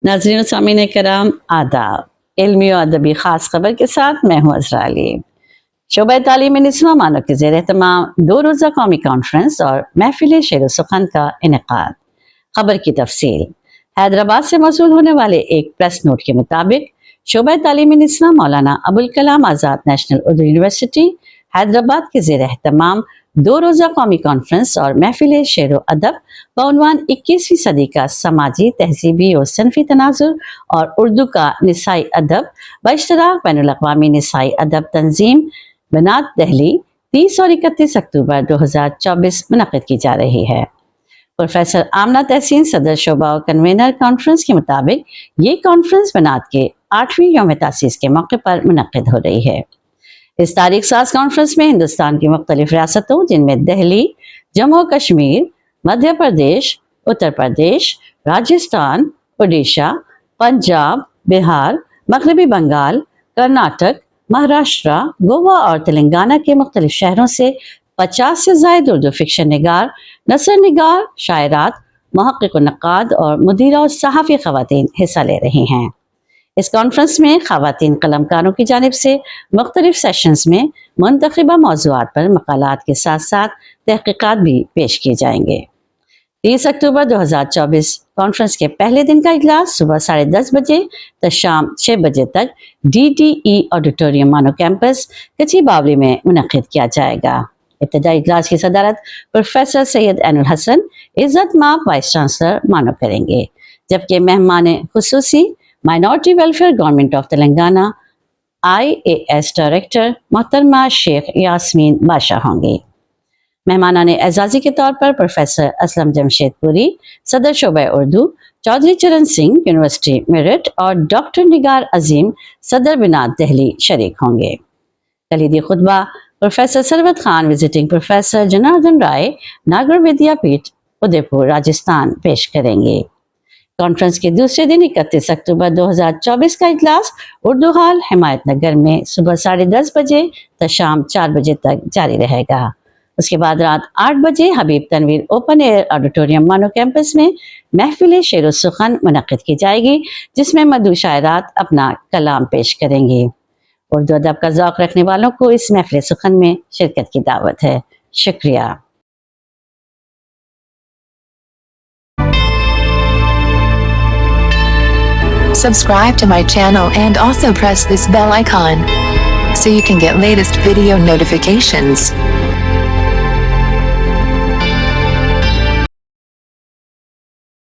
नाज़रीन और सामीन कराम आदाब। इल्मी और अदबी ख़ास खबर के साथ मैं हूँ अज़रा अली। शोबा तालीम निस्वां मानव के ज़ेर एहतमाम 2 रोज़ा कौमी कॉन्फ्रेंस और महफिल शेर सुखन का इनेकाद। खबर की तफसील। हैदराबाद से मौसूल होने वाले एक प्रेस नोट के मुताबिक शोबा तालीम निस्वां मौलाना अबुल कलाम आज़ाद नेशनल उर्दू यूनिवर्सिटी हैदराबाद के ज़ेर एहतमाम 2 रोज़ा कौमी कॉन्फ्रेंस और महफिल शेर अदब बउनवान 21वीं सदी का समाजी तहजीबी और सनफी तनाजुर और उर्दू का निसाई अदब बइश्तराक बैनुल-अक़वामी निसाई अदब तंजीम बनात दिल्ली 30 और 31 अक्टूबर 2024 मुनक़िद की जा रही है। प्रोफेसर आमना तहसीन सदर शोबा और कन्वेनर कॉन्फ्रेंस के मुताबिक ये कॉन्फ्रेंस बनात के 8वीं यौम तासीस के मौके पर मुनक़िद हो रही है। इस तारीख साज कॉन्फ्रेंस में हिंदुस्तान की मुख्तलिफ रियासतों जिनमें दिल्ली, जम्मू कश्मीर, मध्य प्रदेश, उत्तर प्रदेश, राजस्थान, उड़ीसा, पंजाब, बिहार, मगरबी बंगाल, कर्नाटक, महाराष्ट्र, गोवा और तेलंगाना के मुख्तलिफ शहरों से 50 से ज़ायद उर्दू फिक्शन निगार, नसर निगार, शायरात, मुहक्किक नक्काद और मुदीरा और सहाफ़ी ख़वातीन हिस्सा ले रही हैं। इस कॉन्फ्रेंस में ख़वातीन कलमकारों की जानिब से मुख्तलिफ सेशंस में मुंतखबा मौज़ूआत पर मक़ालात के साथ साथ तहक़ीक़ात भी पेश किए जाएंगे। 30 अक्टूबर 2024 कॉन्फ्रेंस के पहले दिन का इजलास सुबह 10:30 बजे तो शाम 6 बजे तक DDE ऑडिटोरियम मानो कैंपस कच्ची बावली में मुनक़िद किया जाएगा। इब्तिदाई इजलास की सदारत प्रोफेसर सैयद ऐनुल हसन इज़्ज़त माब वाइस चांसलर मानो करेंगे, जबकि मेहमान खुसूसी minority welfare government of Telangana IAS director मोहतरमा शेख यास्मीन बादशाह होंगे। मेहमानान एजाजी के तौर पर प्रोफेसर असलम जमशेदपुरी सदर शोबा उर्दू, चौधरी चरण सिंह यूनिवर्सिटी मेरिट और डॉक्टर निगार अजीम सदर बिनात दिल्ली शरीक होंगे। कलीदी खुतबा professor Sarwat Khan visiting professor Janardan Rai Nagar Vidyapeeth Udaipur Rajasthan पेश करेंगे। कॉन्फ्रेंस के दूसरे दिन 31 अक्टूबर 2024 का इजलास उर्दू हॉल हिमायत नगर में सुबह 10:30 बजे तो शाम 4 बजे तक जारी रहेगा। उसके बाद रात 8 बजे Habib Tanvir open air auditorium मानो कैंपस में महफिल शेर सुखन मुनक़िद की जाएगी, जिसमें मधु शायरात अपना कलाम पेश करेंगी। उर्दू अदब का ज़ौक़ रखने वालों को इस महफिल सुखन में शिरकत की दावत है। शुक्रिया। Subscribe to my channel and also press this bell icon so you can get latest video notifications.